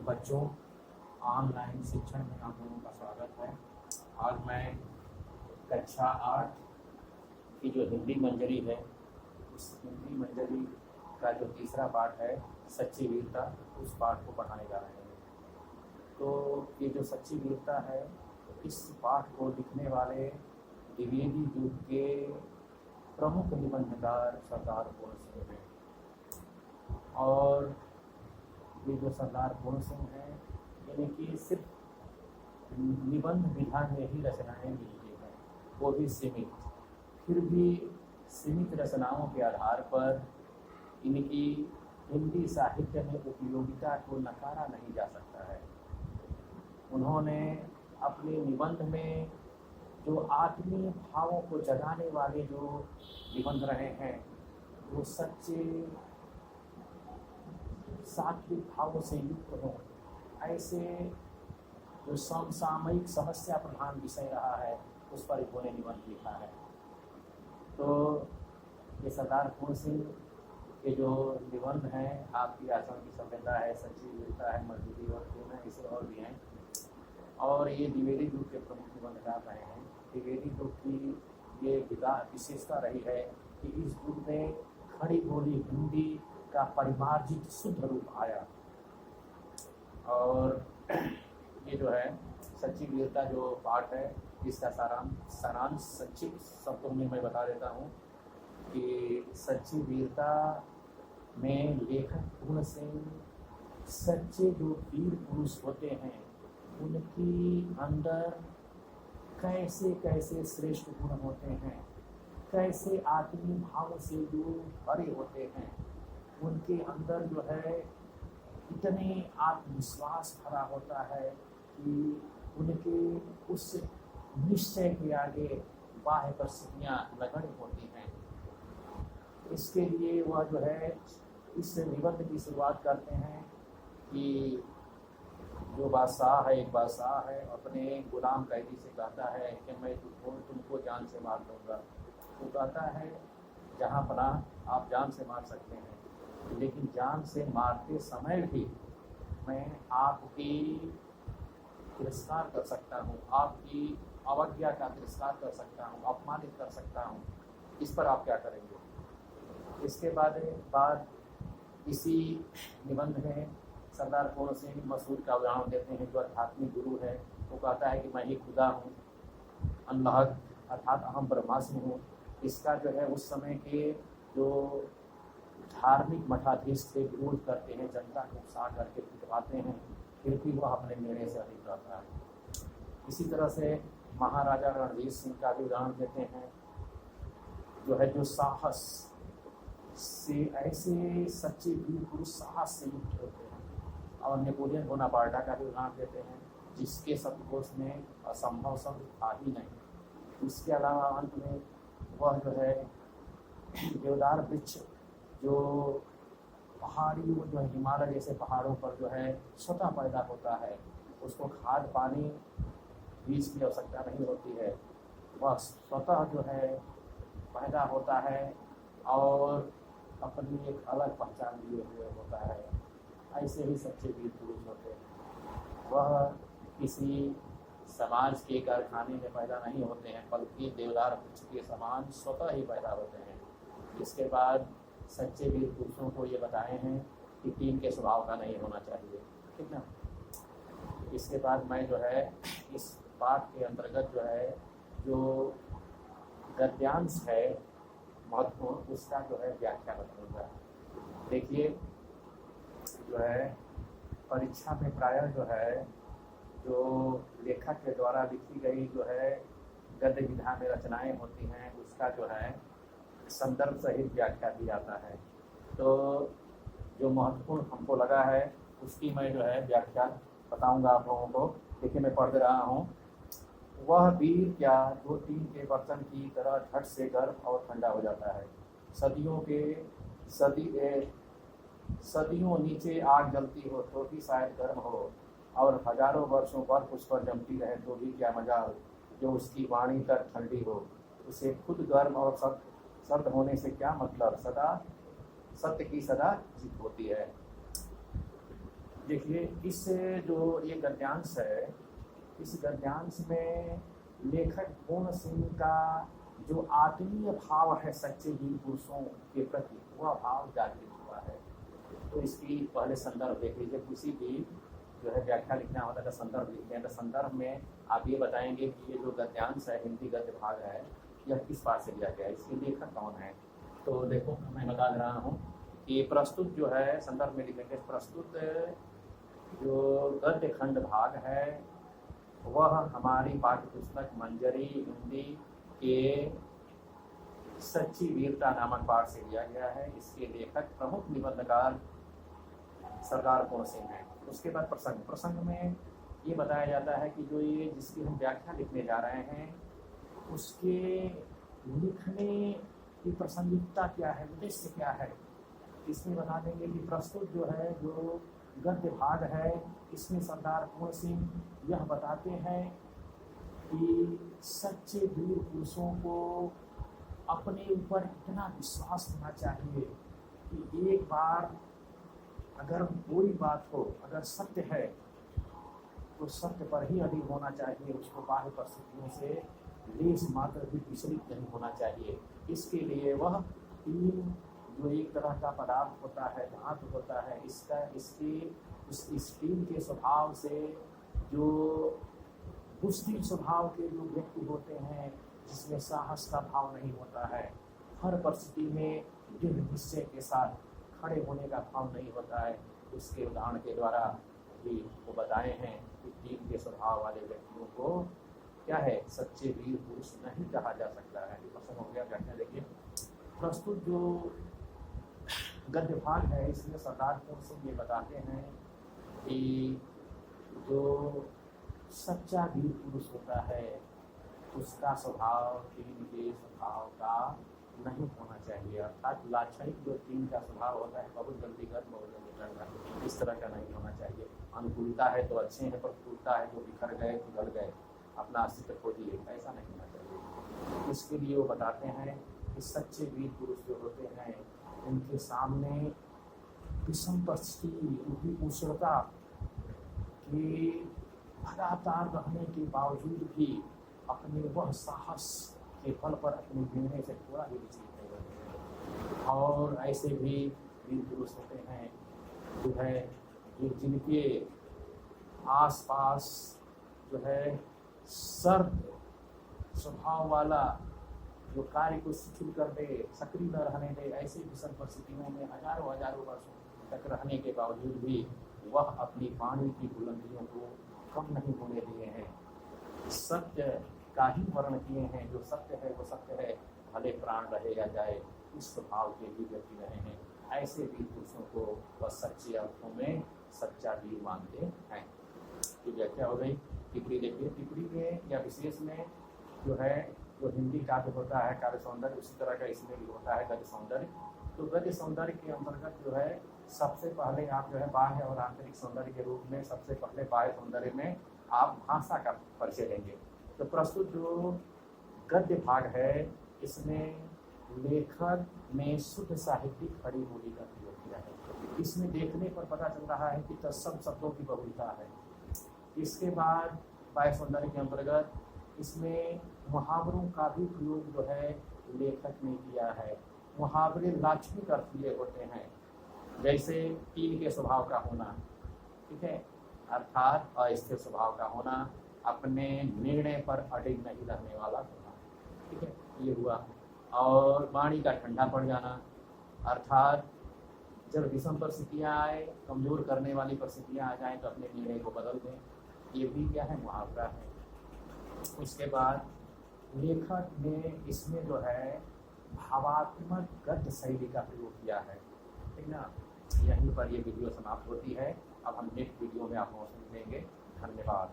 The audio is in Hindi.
बच्चों, ऑनलाइन शिक्षण में आप लोगों का स्वागत है। आज मैं कक्षा 8 की जो हिंदी मंजरी है, उस हिंदी मंजरी का जो तीसरा पाठ है सच्ची वीरता, उस पाठ को पढ़ाने जा रहे हैं। तो ये जो सच्ची वीरता है, इस पाठ को लिखने वाले द्विवेदी युग के प्रमुख निबंधकार सरदार पूर्ण सिंह हैं। और ये जो सरदार पूर्ण सिंह हैं, इनकी सिर्फ निबंध विधा में ही रचनाएं मिलती हैं, वो भी सीमित। फिर भी सीमित रचनाओं के आधार पर इनकी हिंदी साहित्य में उपयोगिता को नकारा नहीं जा सकता है। उन्होंने अपने निबंध में जो आत्मीय भावों को जगाने वाले जो निबंध रहे हैं, वो सच्चे सात्विक भावों से युक्त हों, ऐसे जो समसामयिक समस्या प्रधान विषय रहा है, उस पर इन्होंने निबंध लिखा है। तो ये सरदार पूर्ण सिंह के जो निबंध हैं, आपकी आचरण की सभ्यता है, सच्ची वीरता है, मजदूरी और खून है, इसे और भी हैं। और ये द्विवेदी युग के प्रमुख निबंधकार रहे हैं। द्विवेदी युग की ये विशेषता रही है कि इस युग में खड़ी बोली हिंदी का परिमार्जित शुद्ध रूप आया। और ये जो है सच्ची वीरता जो पाठ है, इसका सारांश संक्षिप्त शब्दों में मैं बता देता हूँ कि सच्ची वीरता में लेखक पूर्ण सिंह सच्चे जो वीर पुरुष होते हैं, उनकी अंदर कैसे कैसे श्रेष्ठ गुण होते हैं, कैसे आत्मीय भाव से जो भरे होते हैं, उनके अंदर जो है इतने आत्मविश्वास भरा होता है कि उनके उस निश्चय के आगे बाह्य परिस्थितियाँ नगण्य होती हैं। इसके लिए वह जो है इस निबंध की शुरुआत करते हैं कि जो बादशाह है, एक बादशाह है, अपने गुलाम कैदी से कहता है कि मैं तुमको जान से मार दूंगा। वो कहता है जहाँ पनाह आप जान से मार सकते हैं, लेकिन जान से मारते समय भी मैं आपकी तिरस्कार कर सकता हूँ, आपकी अवज्ञा का तिरस्कार कर सकता हूँ, अपमानित कर सकता हूँ। इस पर आप क्या करेंगे? इसके बाद इसी निबंध में सरदार पूर्ण सिंह मसूद का उदाहरण देते हैं, जो आध्यात्मिक गुरु है। वो कहता है कि मैं ही खुदा हूँ, अल्लाह अर्थात अहम ब्रह्मास्मि हूँ। इसका जो है उस समय के जो धार्मिक मठाधीश थे विरोध करते हैं, जनता को उकसा करके पिटवाते हैं, फिर भी वह अपने निर्णय से अधिक रहता है। इसी तरह से महाराजा रणजीत सिंह का भी उदाहरण देते हैं, जो है जो साहस से ऐसे सच्चे वीर पुरुष साहस से युक्त होते हैं। और नेपोलियन बोनापार्टा का भी उदाहरण देते हैं, जिसके शब्दकोश में असंभव शब्द था ही नहीं। इसके अलावा अंत में वह जो है देवदार वृक्ष जो पहाड़ी जो है हिमालय जैसे पहाड़ों पर जो है स्वतः पैदा होता है, उसको खाद पानी बीज की आवश्यकता नहीं होती है, वह स्वतः जो है पैदा होता है और अपनी एक अलग पहचान लिए हुए होता है। ऐसे ही सच्चे वीर पुरुष होते हैं। वह किसी समाज के कारखाने में पैदा नहीं होते हैं, बल्कि देवदार वृक्ष के समान स्वतः ही पैदा होते हैं। इसके बाद सच्चे वीर पुरुषों को ये बताए हैं कि टीम के स्वभाव का नहीं होना चाहिए, ठीक ना। इसके बाद मैं जो है इस पाठ के अंतर्गत जो है जो गद्यांश है महत्वपूर्ण, उसका जो है व्याख्या बताऊंगा। देखिए, जो है परीक्षा में प्रायः जो है जो लेखक के द्वारा लिखी गई जो है गद्य विधा में रचनाएं होती हैं, उसका जो है संदर्भ सहित व्याख्या दी जाता है। तो जो महत्वपूर्ण हमको लगा है उसकी मैं जो है व्याख्या बताऊंगा आप लोगों को। देखिए, मैं पढ़ रहा हूँ। वह वीर क्या जो टीन के बर्तन की तरह झट से गर्म और ठंडा हो जाता है। सदियों नीचे आग जलती हो तो भी शायद गर्म हो, और हजारों वर्षों बर्फ उस पर जमती रहे तो भी क्या मजाल जो उसकी वाणी तक ठंडी हो। उसे खुद गर्म और सर्द होने से क्या मतलब, सदा सत्य की सदा जीत होती है। देखिए इस जो ये गद्यांश है, इस गद्यांश में लेखक पूर्ण सिंह का जो आत्मीय भाव है सच्चे वीर पुरुषों के प्रति, वह भाव जागृत हुआ है। तो इसकी पहले संदर्भ देख लीजिए। किसी भी जो है व्याख्या लिखना होता है तो संदर्भ लिखते हैं, तो संदर्भ में आप ये बताएंगे कि ये जो गद्यांश है, हिंदी गद्य भाग है, यह किस पाठ से लिया गया है, इसके लेखक कौन है। तो देखो मैं बता रहा हूँ कि प्रस्तुत जो है, संदर्भ में लिखेंगे, प्रस्तुत जो गद्य खंड भाग है वह हमारी पाठ्य पुस्तक मंजरी हिंदी के सच्ची वीरता नामक पाठ से लिया गया है। इसके लेखक प्रमुख निबंधकार सरदार पूर्ण सिंह हैं। उसके बाद प्रसंग में ये बताया जाता है कि जो ये जिसकी हम व्याख्या लिखने जा रहे हैं उसके लिखने की प्रासंगिकता क्या है, उद्देश्य क्या है। इसमें बता देंगे कि प्रस्तुत जो है, जो गद्य भाग है, इसमें सरदार पूर्ण सिंह यह बताते हैं कि सच्चे वीर पुरुषों को अपने ऊपर इतना विश्वास होना चाहिए कि एक बार अगर कोई बात हो, अगर सत्य है तो सत्य पर ही अडिग होना चाहिए, उसको बाह्य परिस्थितियों से लेस मात्र भी विचलित नहीं होना चाहिए। इसके लिए वह तीन जो एक तरह का पदार्थ होता है, धातु होता है, इस टीम के स्वभाव से जो बुज़दिल स्वभाव के जो व्यक्ति होते हैं, जिसमें साहस का भाव नहीं होता है, हर परिस्थिति में दृढ़ निश्चय के साथ खड़े होने का भाव नहीं होता है, उसके उदाहरण के द्वारा भी वो बताए हैं कि टीम के स्वभाव वाले व्यक्तियों को क्या है, सच्चे वीर पुरुष नहीं कहा जा सकता है। पसंद हो गया व्याख्या देखिए। प्रस्तुत जो गद्य भाग है, इसमें सरदार पूर्ण सिंह ये बताते हैं कि जो सच्चा वीर पुरुष होता है उसका स्वभाव टीम के स्वभाव का नहीं होना चाहिए, अर्थात लाक्षणिक जो टीम का स्वभाव होता है, बहुत जल्दी कर बहुत जल्दी करना, इस तरह का नहीं होना चाहिए। अनुकूलता है तो अच्छे हैं, प्रतिकूलता है तो बिखर गए, बिगड़ गए, अपना अस्तित्व खो दिए, ऐसा नहीं होना चाहिए। इसके लिए वो बताते हैं कि सच्चे वीर पुरुष जो होते हैं उनके सामने विषम परिस्थिति, उनकी उष्णता के लगातार रहने के बावजूद भी अपने वह साहस के बल पर अपने निर्णय से थोड़ा भी विचलित नहीं होते हैं। और ऐसे भी वीर पुरुष होते हैं जो है, जो जिनके आसपास जो है सर्द स्वभाव वाला जो कार्य को शिथिल कर दे, सक्रिय न रहने दे, ऐसे विषम परिस्थितियों में हजारों वर्षों तक रहने के बावजूद भी वह अपनी वाणी की बुलंदियों को कम नहीं होने दिए हैं। सत्य का ही वर्ण किए हैं, जो सत्य है वो सत्य है, भले प्राण रहे या जाए, इस स्वभाव के भी व्यक्ति रहे हैं। ऐसे वीर पुरुषों को वह सच्चे अर्थों में सच्चा वीर मानते हैं। तो व्याख्या हो गई। टिप्पणी देखिए, टिप्पणी में या विशेष में जो है, जो हिंदी काव्य होता है काव्य सौंदर्य, उसी तरह का इसमें भी होता है गद्य सौंदर्य। तो गद्य सौंदर्य के अंतर्गत जो है सबसे पहले आप जो है बाह्य और आंतरिक सौंदर्य के रूप में सबसे पहले बाह्य सौंदर्य में आप भाषा का परिचय देंगे। तो प्रस्तुत जो गद्य भाग है इसमें लेखक ने शुद्ध साहित्यिक खड़ी बोली का प्रयोग किया है। इसमें देखने पर पता चल रहा है कि तत्सम शब्दों की बहुलता है। इसके बाद बाह्य सौंदर्य के अंतर्गत इसमें मुहावरों का भी प्रयोग जो है लेखक ने किया है। मुहावरे लाक्षणिक अर्थ लिए होते हैं, जैसे टील के स्वभाव का होना, ठीक है, अर्थात अस्थिर स्वभाव का होना, अपने निर्णय पर अडिग नहीं रहने वाला होना, ठीक है, ये हुआ। और वाणी का ठंडा पड़ जाना, अर्थात जब विषम परिस्थितियाँ आए, कमजोर करने वाली परिस्थितियाँ आ जाएं तो अपने निर्णय को बदल दें, ये भी क्या है, मुहावरा है। उसके बाद लेखक ने इसमें जो है भावात्मक गद्य शैली का प्रयोग किया है, ठीक ना। यहीं पर ये वीडियो समाप्त होती है। अब हम नेक्स्ट वीडियो में आप लोगों से मिलेंगे। धन्यवाद।